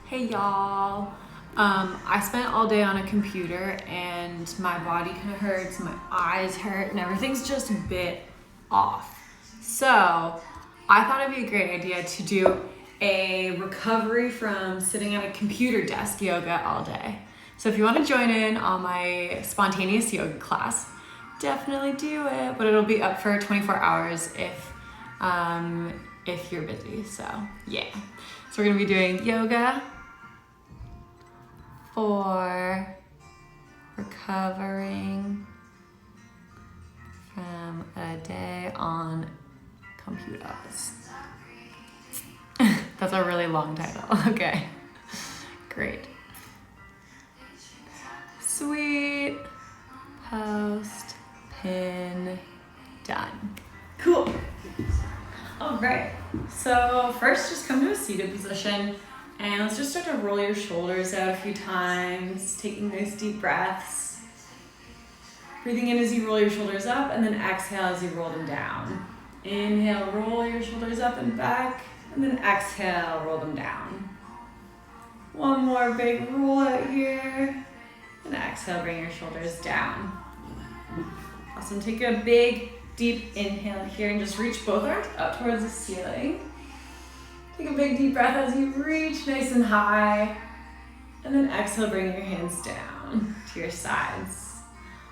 Hey y'all. I spent all day on a computer and my body kind of hurts, my eyes hurt, and everything's just a bit off. So I thought it'd be a great idea to do a recovery from sitting at a computer desk yoga all day. So if you want to join in on my spontaneous yoga class, definitely do it. But it'll be up for 24 hours if you're busy. So yeah. So we're gonna be doing yoga for recovering from a day on computers. That's a really long title. Okay, great. Sweet. Post, pin, done. Cool. All right, so first just come to a seated position and let's just start to roll your shoulders out a few times, taking nice deep breaths. Breathing in as you roll your shoulders up and then exhale as you roll them down. Inhale, roll your shoulders up and back, and then exhale, roll them down. One more big roll out here, and exhale, bring your shoulders down. Awesome, take a big, deep inhale here and just reach both arms up towards the ceiling. Take a big deep breath as you reach nice and high. And then exhale, bring your hands down to your sides.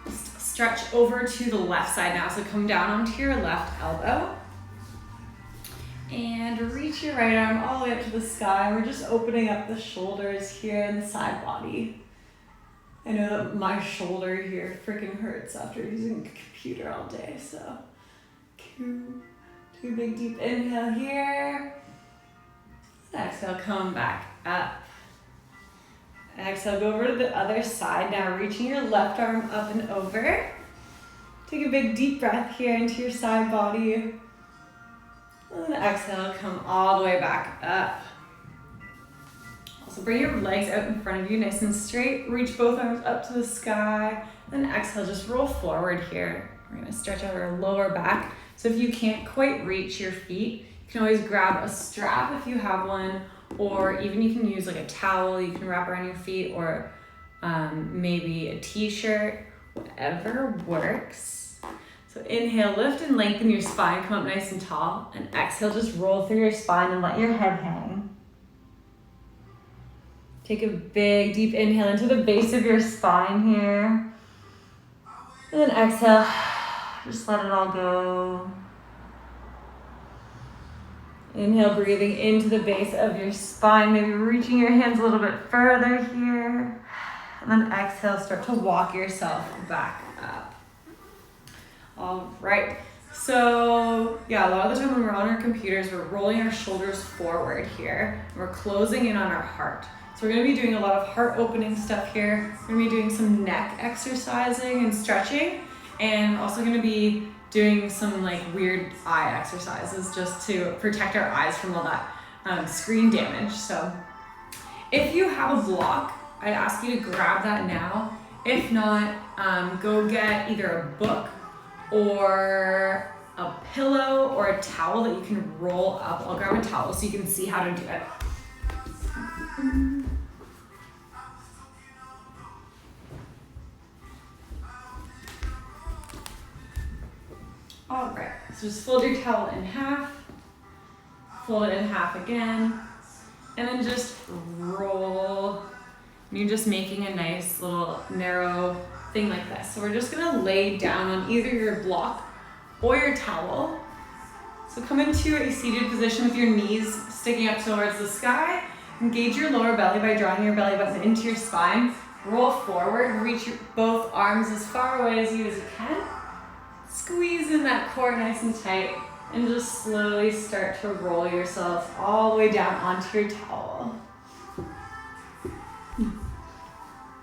Stretch over to the left side now. So come down onto your left elbow. And reach your right arm all the way up to the sky. We're just opening up the shoulders here and the side body. I know that my shoulder here freaking hurts after using a computer all day. So two big deep inhale here. Exhale, come back up. Exhale, go over to the other side. Now reaching your left arm up and over. Take a big deep breath here into your side body. And then exhale, come all the way back up. Also bring your legs out in front of you, nice and straight. Reach both arms up to the sky. Then exhale, just roll forward here. We're gonna stretch out our lower back. So if you can't quite reach your feet, you can always grab a strap if you have one, or even you can use like a towel you can wrap around your feet, or maybe a t-shirt, whatever works. So inhale, lift and lengthen your spine, come up nice and tall, and exhale, just roll through your spine and let your head hang. Take a big deep inhale into the base of your spine here, and then exhale, just let it all go. Inhale, breathing into the base of your spine, maybe reaching your hands a little bit further here. And then exhale, start to walk yourself back up. All right, so yeah, a lot of the time when we're on our computers, we're rolling our shoulders forward here. And we're closing in on our heart. So we're gonna be doing a lot of heart opening stuff here. We're gonna be doing some neck exercising and stretching. And we're also gonna be doing some like weird eye exercises just to protect our eyes from all that screen damage. So if you have a block, I'd ask you to grab that now. If not, go get either a book or a pillow or a towel that you can roll up. I'll grab a towel so you can see how to do it. All right, so just fold your towel in half, fold it in half again, and then just roll. And you're just making a nice little narrow thing like this. So we're just gonna lay down on either your block or your towel. So come into a seated position with your knees sticking up towards the sky. Engage your lower belly by drawing your belly button into your spine. Roll forward, reach both arms as far away as you can. Squeeze in that core nice and tight, and just slowly start to roll yourself all the way down onto your towel.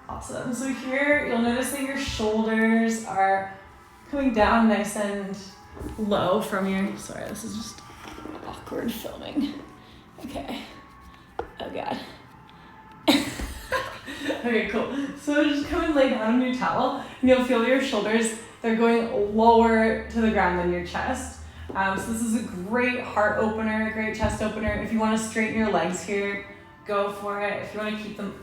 Awesome. So here you'll notice that your shoulders are coming down nice and low from your, sorry, this is just awkward filming. Okay. Oh God. Okay, cool. So just come and lay down on your towel, and you'll feel your shoulders, they're going lower to the ground than your chest. So this is a great heart opener, great chest opener. If you want to straighten your legs here, go for it. If you want to keep them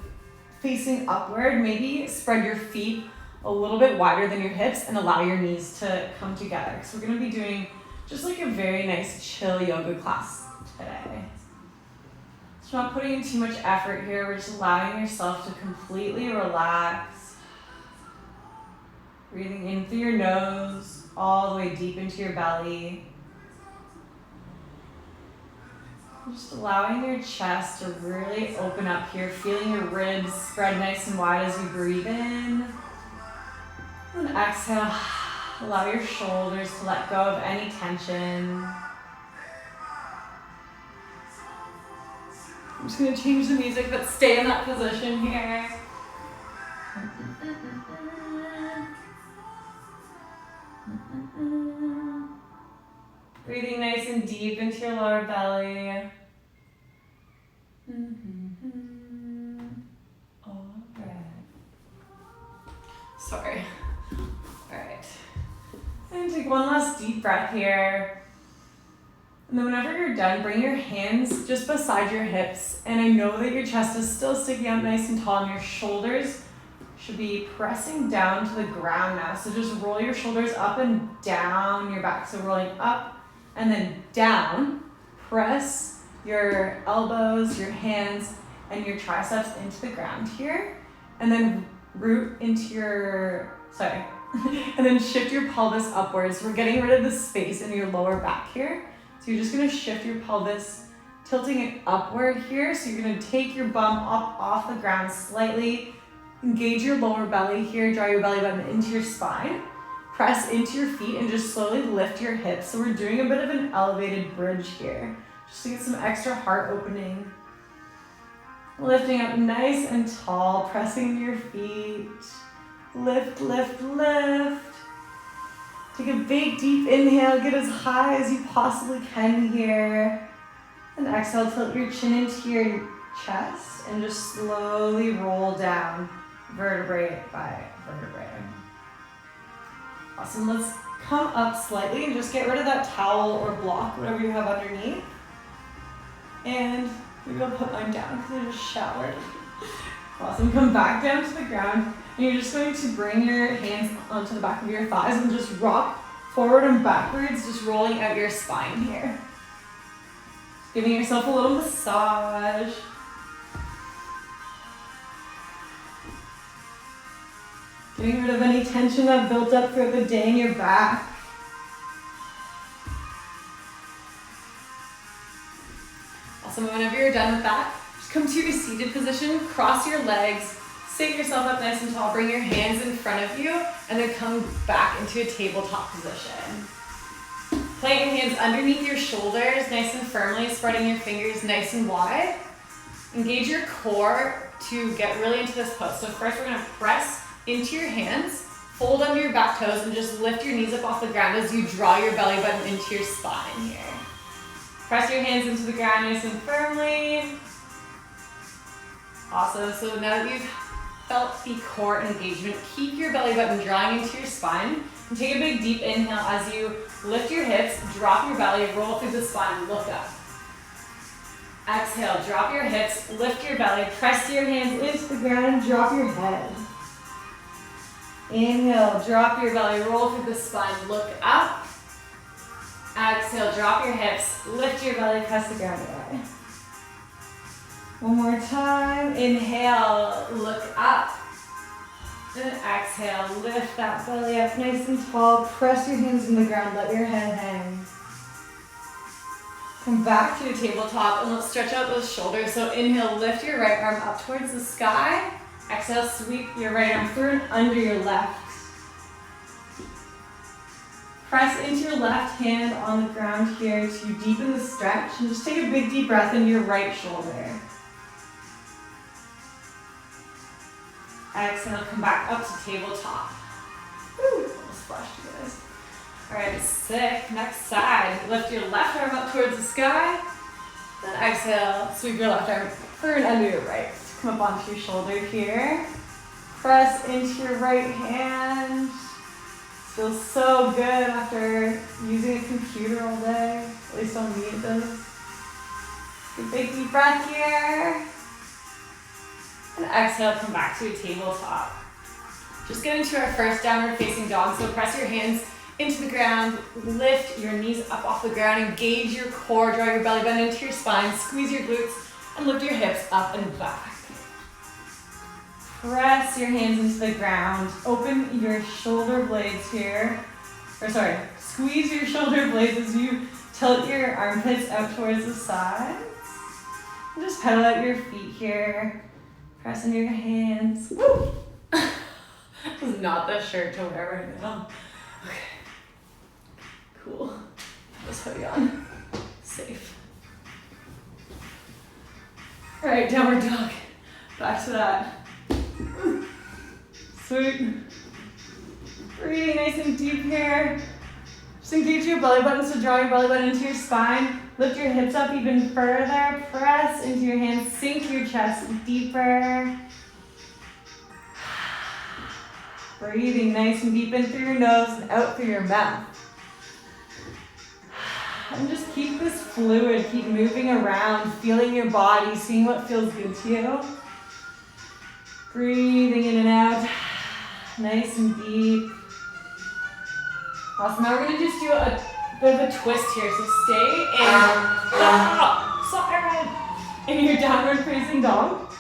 facing upward, maybe spread your feet a little bit wider than your hips and allow your knees to come together. Because we're going to be doing just like a very nice chill yoga class today. So not putting in too much effort here. We're just allowing yourself to completely relax. Breathing in through your nose, all the way deep into your belly. Just allowing your chest to really open up here, feeling your ribs spread nice and wide as you breathe in. And exhale, allow your shoulders to let go of any tension. I'm just going to change the music, but stay in that position here. Breathing nice and deep into your lower belly. All right. Sorry. All right. And take one last deep breath here. And then whenever you're done, bring your hands just beside your hips. And I know that your chest is still sticking out nice and tall, and your shoulders should be pressing down to the ground now. So just roll your shoulders up and down your back. So rolling up and then down. Press your elbows, your hands, and your triceps into the ground here. And then root into your, and then shift your pelvis upwards. We're getting rid of the space in your lower back here. So you're just gonna shift your pelvis, tilting it upward here. So you're gonna take your bum up off the ground slightly, engage your lower belly here, draw your belly button into your spine, press into your feet and just slowly lift your hips. So we're doing a bit of an elevated bridge here, just to get some extra heart opening. Lifting up nice and tall, pressing into your feet. Lift, lift, lift. Take a big deep inhale, get as high as you possibly can here. And exhale, tilt your chin into your chest and just slowly roll down vertebrae by vertebrae. Awesome, let's come up slightly and just get rid of that towel or block, whatever you have underneath. And maybe I'll put mine down because I just showered. Awesome, come back down to the ground. And you're just going to bring your hands onto the back of your thighs and just rock forward and backwards, just rolling out your spine here. Just giving yourself a little massage. Getting rid of any tension that built up throughout the day in your back. Awesome, whenever you're done with that, just come to your seated position, cross your legs, sit yourself up nice and tall, bring your hands in front of you, and then come back into a tabletop position. Plant your hands underneath your shoulders, nice and firmly, spreading your fingers nice and wide. Engage your core to get really into this pose. So first we're gonna press into your hands, fold under your back toes, and just lift your knees up off the ground as you draw your belly button into your spine here. Press your hands into the ground nice and firmly. Awesome, so now that you've felt the core engagement, keep your belly button drawing into your spine, and take a big deep inhale as you lift your hips, drop your belly, roll through the spine, look up. Exhale, drop your hips, lift your belly, press your hands into the ground, and drop your head. Inhale, drop your belly, roll through the spine, look up. Exhale, drop your hips, lift your belly, press the ground away. One more time, inhale, look up. And exhale, lift that belly up nice and tall, press your hands in the ground, let your head hang. Come back to your tabletop and let's stretch out those shoulders. So inhale, lift your right arm up towards the sky. Exhale, sweep your right arm through and under your left. Press into your left hand on the ground here to deepen the stretch, and just take a big deep breath into your right shoulder. Exhale, come back up to tabletop. Woo, almost splashed you guys. All right, sick. Next side, lift your left arm up towards the sky. Then exhale, sweep your left arm through and under your right. Come up onto your shoulder here. Press into your right hand. Feels so good after using a computer all day. At least on me it does. Take a big deep breath here. And exhale, come back to a tabletop. Just get into our first downward facing dog. So press your hands into the ground, lift your knees up off the ground, engage your core, draw your belly button into your spine, squeeze your glutes, and lift your hips up and back. Press your hands into the ground, open your shoulder blades here, squeeze your shoulder blades as you tilt your armpits out towards the sides. And just pedal out your feet here, press into your hands. Woo! This is not the shirt to wear right now. Okay. Cool. Put this hoodie on. Safe. Alright, downward dog. Back to that. Sweet. Breathing nice and deep here. Just engage your belly button, so draw your belly button into your spine. Lift your hips up even further. Press into your hands. Sink your chest deeper. Breathing nice and deep in through your nose and out through your mouth. And just keep this fluid, keep moving around, feeling your body, seeing what feels good to you. Breathing in and out, nice and deep. Awesome, now we're gonna just do a bit of a twist here, so stay in your downward facing dog.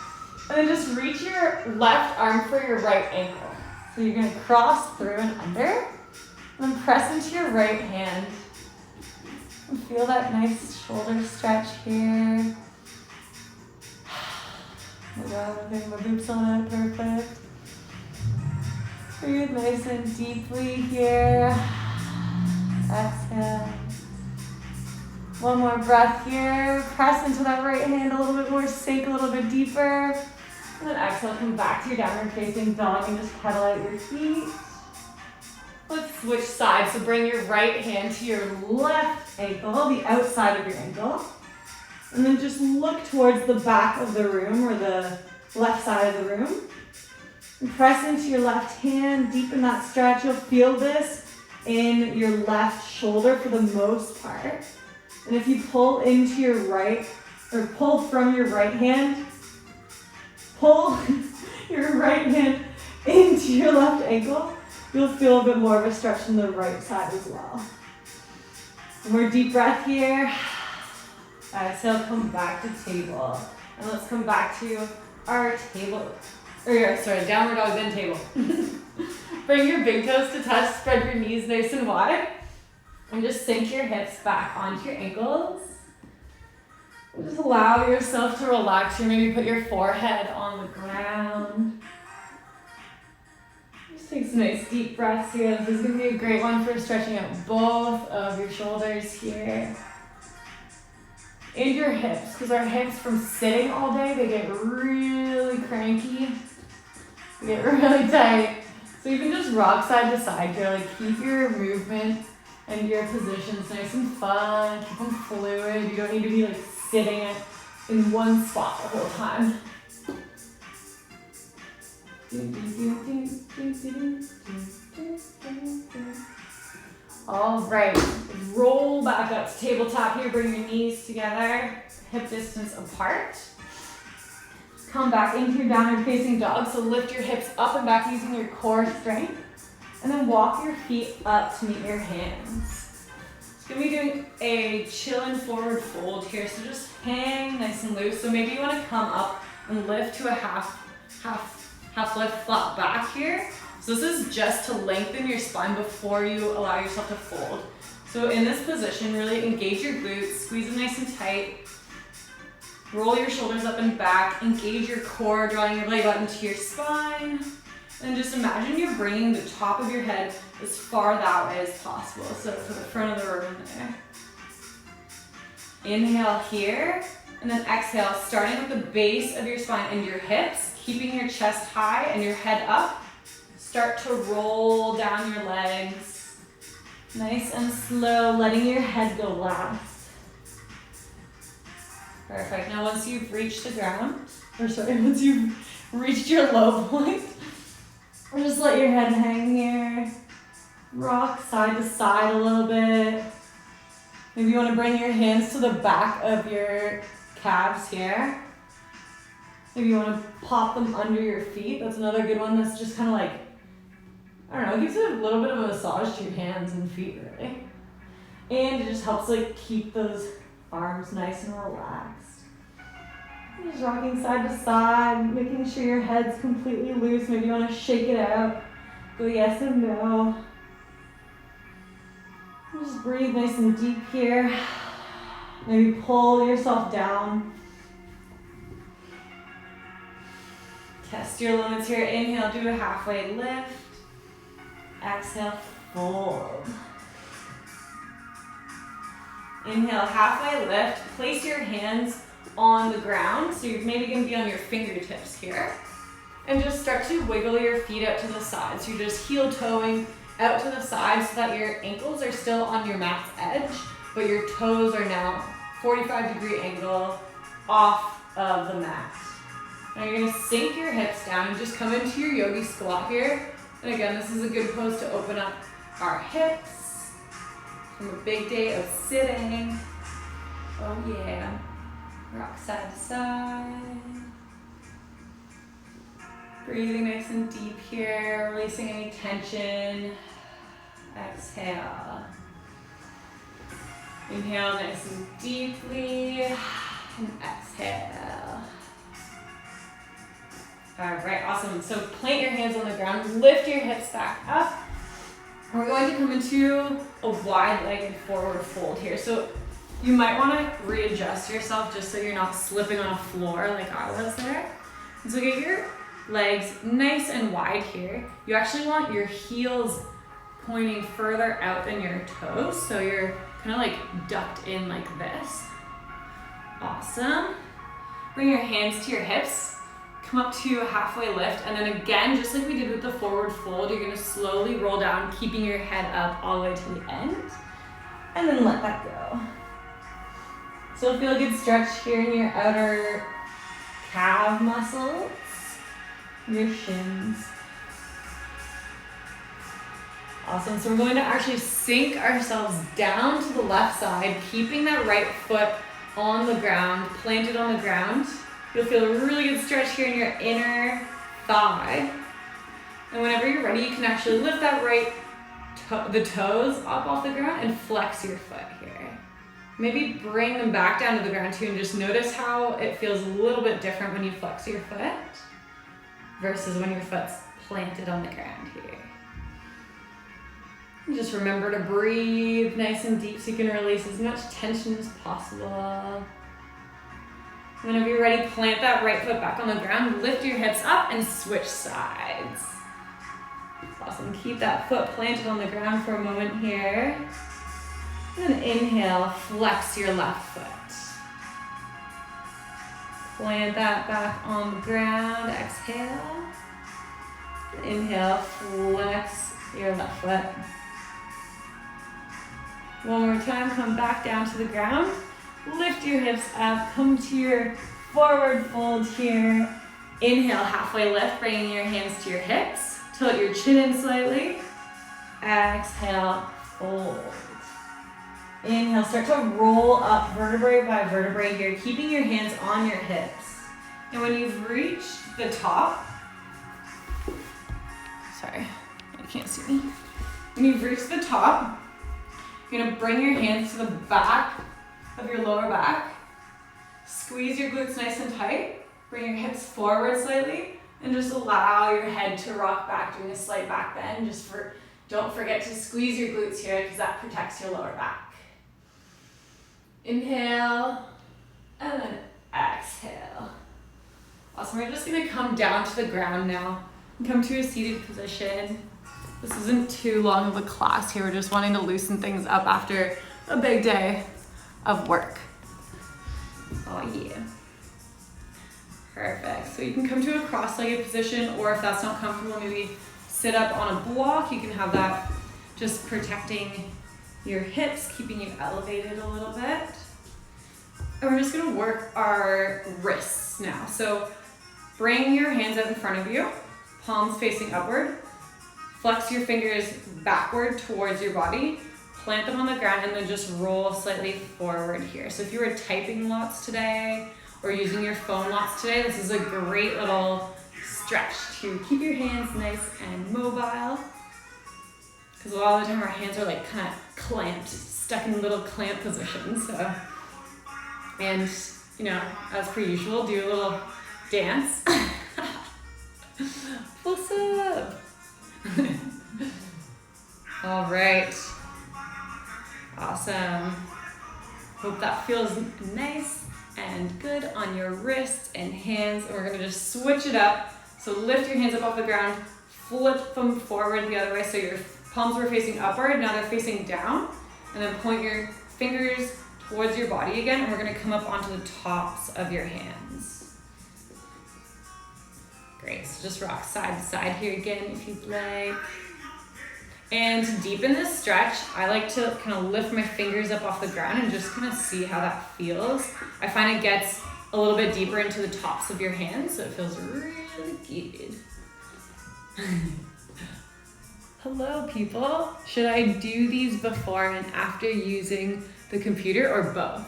And then just reach your left arm for your right ankle. So you're gonna cross through and under, and then press into your right hand. And feel that nice shoulder stretch here. Oh my god, I'm getting my boobs on it, perfect. Breathe nice and deeply here. Exhale. One more breath here. Press into that right hand a little bit more, sink a little bit deeper. And then exhale, come back to your downward facing dog and just pedal out your feet. Let's switch sides. So bring your right hand to your left ankle, the outside of your ankle. And then just look towards the back of the room or the left side of the room. And press into your left hand, deepen that stretch. You'll feel this in your left shoulder for the most part. And if you pull into your right, or pull from your right hand, pull your right hand into your left ankle, you'll feel a bit more of a stretch on the right side as well. One more deep breath here. Exhale, come back to table. And let's come back to our table. Downward dog, then table. Bring your big toes to touch, spread your knees nice and wide. And just sink your hips back onto your ankles. And just allow yourself to relax here. Maybe put your forehead on the ground. Just take some nice deep breaths here. This is going to be a great one for stretching out both of your shoulders here. And your hips, because our hips from sitting all day, they get really cranky. They get really tight. So you can just rock side to side here. Like keep your movement and your positions nice and fun. Keep them fluid. You don't need to be like sitting in one spot the whole time. All right, roll back up to tabletop here. Bring your knees together, hip distance apart. Come back into your downward facing dog. So lift your hips up and back using your core strength. And then walk your feet up to meet your hands. It's gonna be doing a chill and forward fold here. So just hang nice and loose. So maybe you wanna come up and lift to a half lift flat back here. So this is just to lengthen your spine before you allow yourself to fold. So in this position, really engage your glutes, squeeze them nice and tight. Roll your shoulders up and back, engage your core, drawing your belly button to your spine. And just imagine you're bringing the top of your head as far that way as possible. So to the front of the room there. Inhale here, and then exhale, starting with the base of your spine and your hips, keeping your chest high and your head up. Start to roll down your legs. Nice and slow, letting your head go last. Perfect. Now once you've reached the ground, once you've reached your low point, just let your head hang here. Rock side to side a little bit. Maybe you want to bring your hands to the back of your calves here. Maybe you want to pop them under your feet. That's another good one. That's just kind of like, I don't know, it gives you a little bit of a massage to your hands and feet, really. And it just helps like keep those arms nice and relaxed. Just rocking side to side, making sure your head's completely loose. Maybe you want to shake it out. Go yes and no. Just breathe nice and deep here. Maybe pull yourself down. Test your limits here. Inhale, do a halfway lift. Exhale, fold. Inhale, halfway lift. Place your hands on the ground. So you're maybe going to be on your fingertips here. And just start to wiggle your feet out to the side. So you're just heel toeing out to the side so that your ankles are still on your mat's edge, but your toes are now 45-degree angle off of the mat. Now you're gonna sink your hips down and just come into your yogi squat here. And again, this is a good pose to open up our hips from a big day of sitting. Oh yeah. Rock side to side. Breathing nice and deep here, releasing any tension. Exhale. Inhale nice and deeply, and exhale. All right, awesome. So plant your hands on the ground, lift your hips back up. We're going to come into a wide-legged forward fold here. So you might want to readjust yourself just so you're not slipping on a floor like I was there. And so get your legs nice and wide here. You actually want your heels pointing further out than your toes, so you're kind of like ducked in like this. Awesome. Bring your hands to your hips, come up to a halfway lift, and then again, just like we did with the forward fold, you're gonna slowly roll down, keeping your head up all the way to the end, and then let that go. So feel a good stretch here in your outer calf muscles, your shins. Awesome, so we're going to actually sink ourselves down to the left side, keeping that right foot on the ground, planted on the ground. You'll feel a really good stretch here in your inner thigh. And whenever you're ready, you can actually lift that right the toes up off the ground and flex your foot here. Maybe bring them back down to the ground too, and just notice how it feels a little bit different when you flex your foot versus when your foot's planted on the ground here. Just remember to breathe nice and deep so you can release as much tension as possible. Whenever you're ready, plant that right foot back on the ground, lift your hips up and switch sides. Awesome, keep that foot planted on the ground for a moment here. And then inhale, flex your left foot. Plant that back on the ground, exhale. Inhale, flex your left foot. One more time, come back down to the ground. Lift your hips up, come to your forward fold here. Inhale, halfway lift, bringing your hands to your hips. Tilt your chin in slightly. Exhale, fold. Inhale, start to roll up vertebrae by vertebrae here, keeping your hands on your hips. And when you've reached the top, sorry, you can't see me. When you've reached the top, you're gonna bring your hands to the back of your lower back. Squeeze your glutes nice and tight. Bring your hips forward slightly and just allow your head to rock back, doing a slight back bend. Don't forget to squeeze your glutes here because that protects your lower back. Inhale and then exhale. Awesome, we're just gonna come down to the ground now and come to a seated position. This isn't too long of a class here. We're just wanting to loosen things up after a big day of work. Oh yeah. Perfect. So you can come to a cross-legged position, or if that's not comfortable, maybe sit up on a block. You can have that just protecting your hips, keeping you elevated a little bit. And we're just gonna work our wrists now. So bring your hands out in front of you, palms facing upward. Flex your fingers backward towards your body, plant them on the ground, and then just roll slightly forward here. So if you were typing lots today, or using your phone lots today, this is a great little stretch to keep your hands nice and mobile. Because a lot of the time our hands are like kind of clamped, stuck in little clamp positions. So, and you know, as per usual, do a little dance. What's up? All right. Awesome. Hope that feels nice and good on your wrists and hands. And we're gonna just switch it up. So lift your hands up off the ground, flip them forward the other way. So your palms were facing upward, now they're facing down. And then point your fingers towards your body again, and we're gonna come up onto the tops of your hands. Great, so just rock side to side here again if you'd like. And to deepen this stretch, I like to kind of lift my fingers up off the ground and just kind of see how that feels. I find it gets a little bit deeper into the tops of your hands, so it feels really good. Hello, people. Should I do these before and after using the computer or both?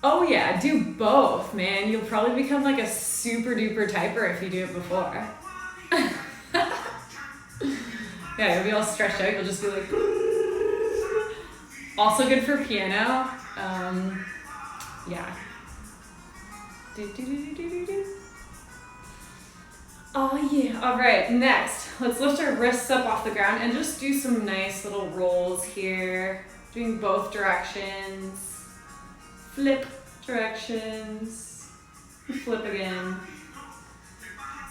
Oh yeah, do both, man. You'll probably become like a super duper typer if you do it before. Yeah, you'll be all stretched out. You'll just be like, also good for piano. Yeah. Oh yeah. All right, next, let's lift our wrists up off the ground and just do some nice little rolls here. Doing both directions. Flip directions. Flip again.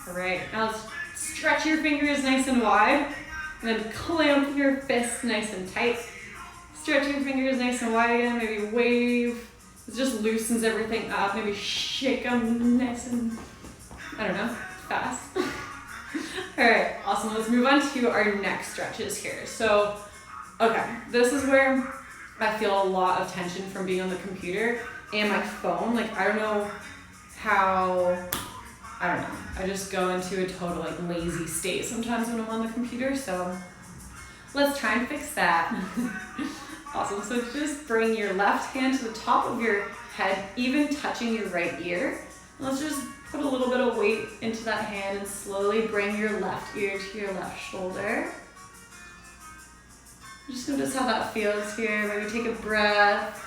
All right, now let's stretch your fingers nice and wide. And then clamp your fists nice and tight. Stretch your fingers nice and wide again. Maybe wave. It just loosens everything up. Maybe shake them nice and, I don't know, fast. All right, awesome. Let's move on to our neck stretches here. So, okay, this is where I feel a lot of tension from being on the computer and my phone. Like, I don't know how, I don't know. I just go into a total like lazy state sometimes when I'm on the computer. So let's try and fix that. Awesome. So just bring your left hand to the top of your head, even touching your right ear. Let's just put a little bit of weight into that hand and slowly bring your left ear to your left shoulder. Just notice how that feels here. Maybe take a breath.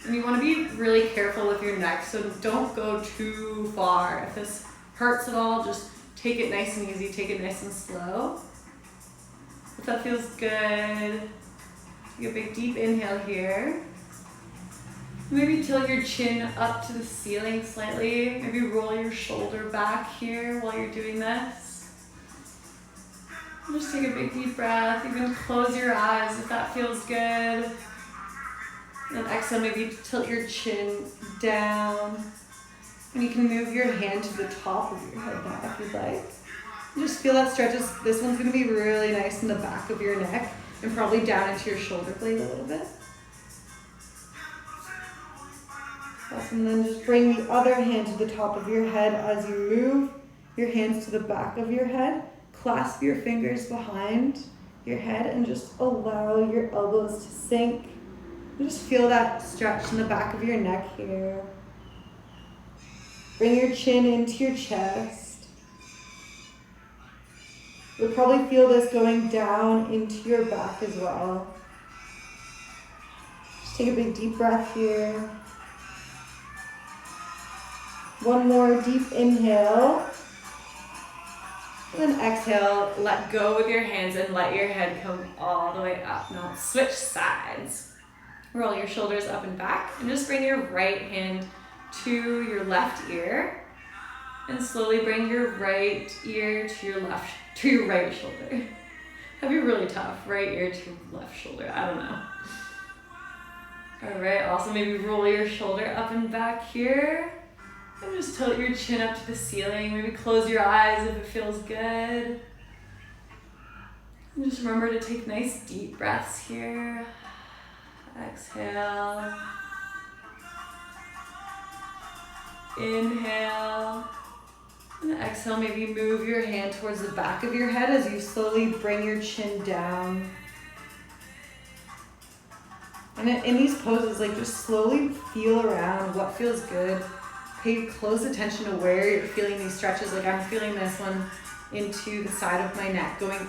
And you want to be really careful with your neck, so don't go too far. If this hurts at all, just take it nice and easy, take it nice and slow. If that feels good, take a big deep inhale here. Maybe tilt your chin up to the ceiling slightly. Maybe roll your shoulder back here while you're doing this. Just take a big deep breath. Even close your eyes if that feels good. And exhale, maybe tilt your chin down. And you can move your hand to the top of your head now if you'd like. And just feel that stretch. This one's gonna be really nice in the back of your neck and probably down into your shoulder blade a little bit. Awesome, then just bring the other hand to the top of your head as you move your hands to the back of your head. Clasp your fingers behind your head and just allow your elbows to sink. And just feel that stretch in the back of your neck here. Bring your chin into your chest. You'll probably feel this going down into your back as well. Just take a big deep breath here. One more deep inhale. And then exhale, let go with your hands and let your head come all the way up. Now switch sides. Roll your shoulders up and back and just bring your right hand to your left ear and slowly bring your right ear to your right shoulder. That'd be really tough. Right ear to left shoulder. I don't know. All right, also maybe roll your shoulder up and back here. And just tilt your chin up to the ceiling. Maybe close your eyes if it feels good. And just remember to take nice deep breaths here. Exhale. Inhale. And exhale, maybe move your hand towards the back of your head as you slowly bring your chin down. And in these poses, like just slowly feel around what feels good. pay close attention to where you're feeling these stretches. Like I'm feeling this one into the side of my neck, going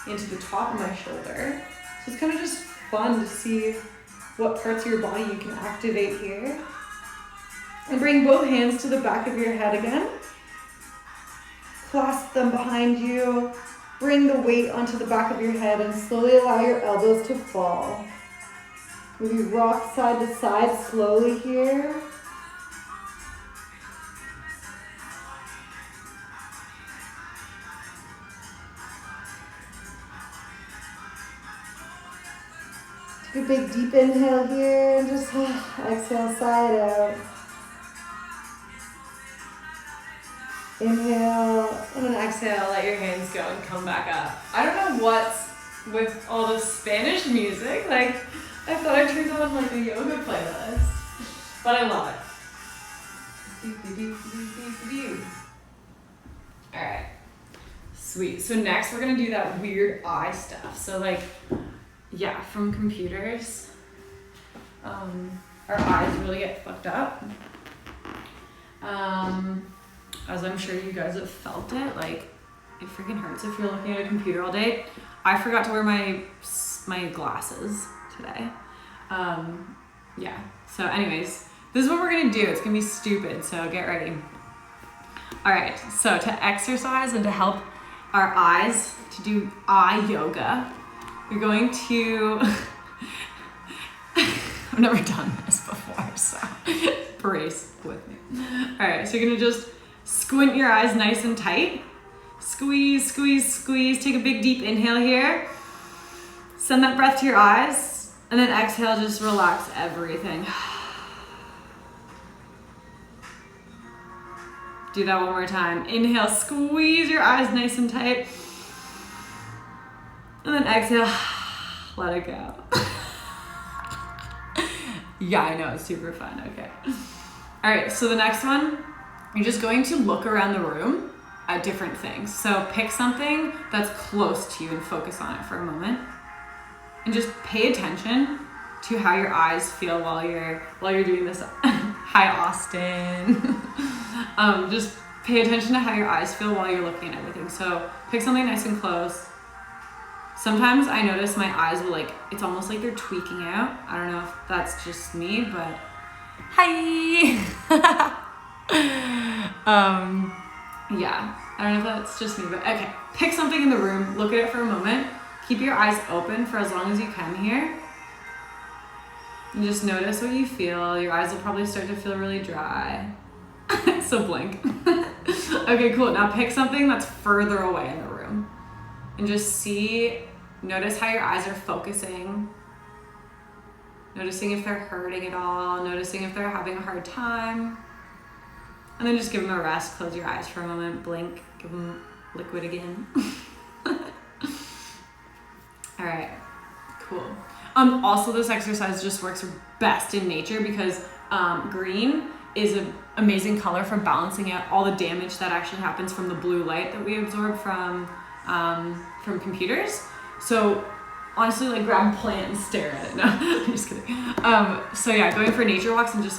into the top of my shoulder. So it's kind of just fun to see what parts of your body you can activate here. And bring both hands to the back of your head again. Clasp them behind you. Bring the weight onto the back of your head and slowly allow your elbows to fall. Maybe rock side to side slowly here. Take a big deep inhale here and just exhale side out. Inhale, and then exhale, let your hands go and come back up. I don't know what's with all the Spanish music. Like, I thought I turned on like a yoga playlist, but I love it. All right, sweet. So next we're gonna do that weird eye stuff. So like, yeah, from computers, our eyes really get fucked up. As I'm sure you guys have felt it, like it freaking hurts if you're looking at a computer all day. I forgot to wear my glasses today. Yeah, so anyways, this is what we're gonna do. It's gonna be stupid, so get ready. All right, so to exercise and to help our eyes to do eye yoga, you're going to, I've never done this before, so brace with me. All right, so you're gonna just squint your eyes nice and tight. Squeeze, squeeze, squeeze. Take a big deep inhale here. Send that breath to your eyes. And then exhale, just relax everything. Do that one more time. Inhale, squeeze your eyes nice and tight. And then exhale, let it go. Yeah, I know, it's super fun. Okay. All right, so the next one, you're just going to look around the room at different things. So pick something that's close to you and focus on it for a moment. And just pay attention to how your eyes feel while you're doing this. Hi, Austin. Just pay attention to how your eyes feel while you're looking at everything. So pick something nice and close. Sometimes I notice my eyes will it's almost like they're tweaking out. I don't know if that's just me, but hi. Yeah, I don't know if that's just me, but okay. Pick something in the room, look at it for a moment. Keep your eyes open for as long as you can here. And just notice what you feel. Your eyes will probably start to feel really dry. So blink. Okay, cool. Now pick something that's further away in the room. And just notice how your eyes are focusing. Noticing if they're hurting at all. Noticing if they're having a hard time. And then just give them a rest. Close your eyes for a moment. Blink. Give them liquid again. All right, cool. Also, this exercise just works best in nature because green is an amazing color for balancing out all the damage that actually happens from the blue light that we absorb from computers. So honestly, grab a plant and stare at it. No, I'm just kidding. So yeah, going for nature walks and just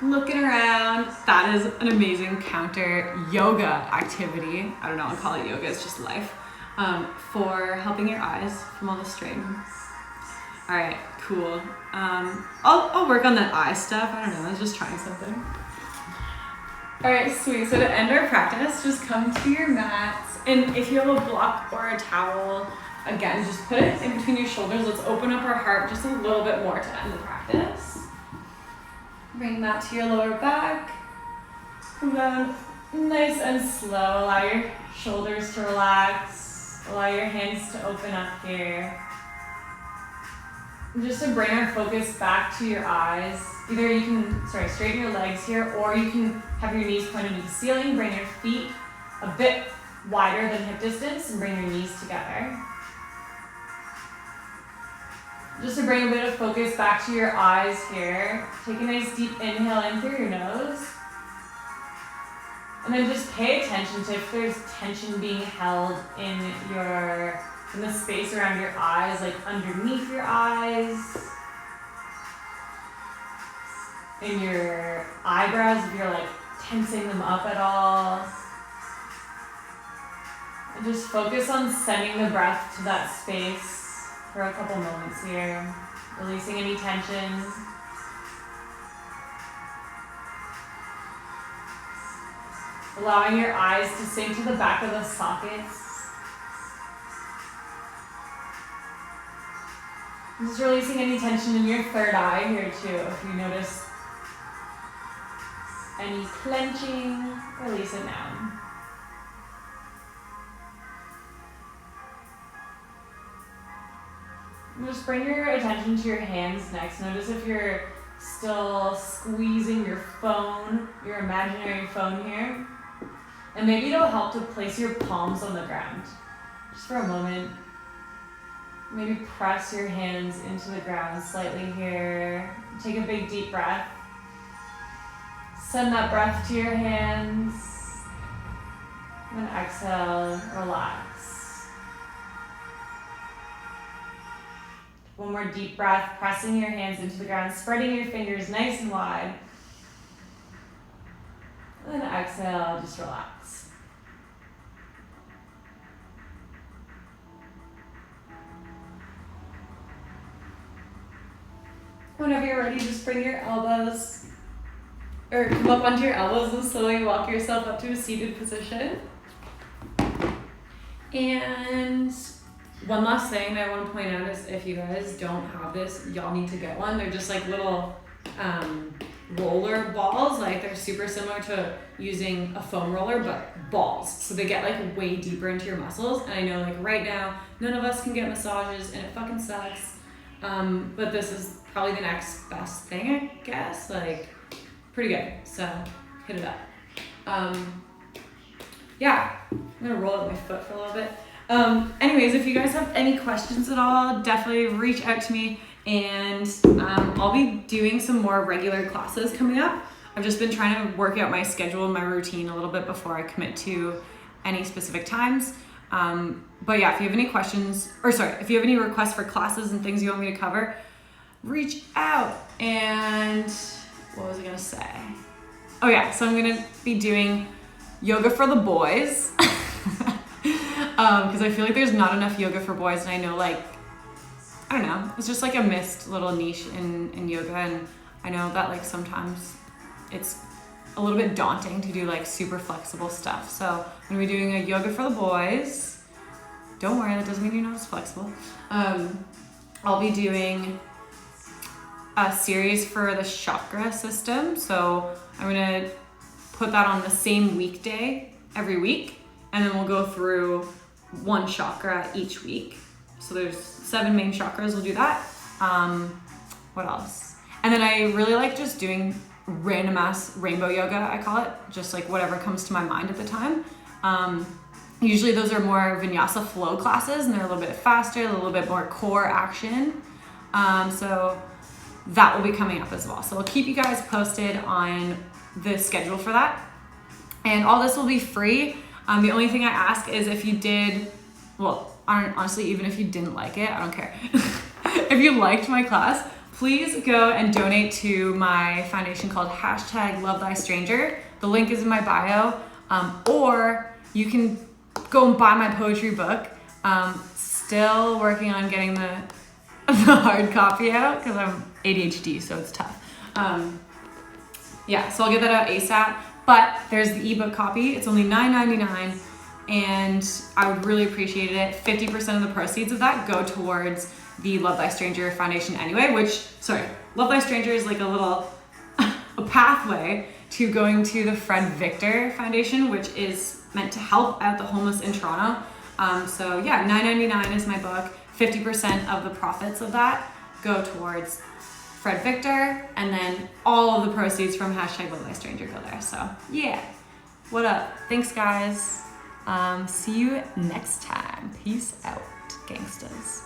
looking around, that is an amazing counter yoga activity. I don't know, I'll call it yoga, it's just life. For helping your eyes from all the strain. All right, cool. I'll work on that eye stuff. I don't know, I was just trying something. All right, sweet. So to end our practice, just come to your mats. And if you have a block or a towel, again, just put it in between your shoulders. Let's open up our heart just a little bit more to end the practice. Bring that to your lower back. Come down nice and slow. Allow your shoulders to relax. Allow your hands to open up here. And just to bring our focus back to your eyes. Either you can, straighten your legs here, or you can have your knees pointed to the ceiling. Bring your feet a bit wider than hip distance and bring your knees together. Just to bring a bit of focus back to your eyes here. Take a nice deep inhale in through your nose. And then just pay attention to if there's tension being held in the space around your eyes, underneath your eyes. In your eyebrows, if you're tensing them up at all. And just focus on sending the breath to that space for a couple moments here, releasing any tension. Allowing your eyes to sink to the back of the sockets. Just releasing any tension in your third eye here too. If you notice any clenching, release it now. And just bring your attention to your hands next. Notice if you're still squeezing your phone, your imaginary phone here. And maybe it'll help to place your palms on the ground. Just for a moment. Maybe press your hands into the ground slightly here. Take a big deep breath. Send that breath to your hands. And exhale, relax. One more deep breath, pressing your hands into the ground, spreading your fingers nice and wide. And then exhale, just relax. Whenever you're ready, just bring your elbows, or come up onto your elbows and slowly walk yourself up to a seated position. And one last thing that I want to point out is if you guys don't have this, y'all need to get one. They're just like little roller balls. Like they're super similar to using a foam roller, but balls. So they get like way deeper into your muscles. And I know like right now, none of us can get massages and it fucking sucks. But this is probably the next best thing, I guess. Like pretty good. So hit it up. Yeah, I'm gonna roll up my foot for a little bit. Anyways, if you guys have any questions at all, definitely reach out to me, and I'll be doing some more regular classes coming up. I've just been trying to work out my schedule and my routine a little bit before I commit to any specific times. But yeah, if you have any questions, if you have any requests for classes and things you want me to cover, reach out. And what was I gonna say? Oh yeah, so I'm gonna be doing yoga for the boys. Because I feel like there's not enough yoga for boys, and I know like, I don't know, it's just like a missed little niche in yoga, and I know that like sometimes it's a little bit daunting to do like super flexible stuff. So I'm gonna be doing a yoga for the boys. Don't worry, that doesn't mean you're not as flexible. I'll be doing a series for the chakra system. So I'm gonna put that on the same weekday every week, and then we'll go through one chakra each week. So there's 7 main chakras, we'll do that. What else? And then I really like just doing random ass rainbow yoga, I call it, just like whatever comes to my mind at the time. Usually those are more vinyasa flow classes, and they're a little bit faster, a little bit more core action. So that will be coming up as well. So I'll keep you guys posted on the schedule for that. And all this will be free. The only thing I ask is if you did, well, honestly, even if you didn't like it, I don't care. If you liked my class, please go and donate to my foundation called #LoveThyStranger. The link is in my bio. Or you can go and buy my poetry book. Still working on getting the hard copy out because I'm ADHD, so it's tough. Yeah, so I'll get that out ASAP. But there's the ebook copy. It's only $9.99, and I would really appreciate it. 50% of the proceeds of that go towards the Love Thy Stranger Foundation anyway, Love Thy Stranger is like a little a pathway to going to the Fred Victor Foundation, which is meant to help out the homeless in Toronto. So yeah, $9.99 is my book. 50% of the profits of that go towards Fred Victor, and then all of the proceeds from #LoveThyStranger go there. So yeah, what up? Thanks guys. See you next time. Peace out, gangstas.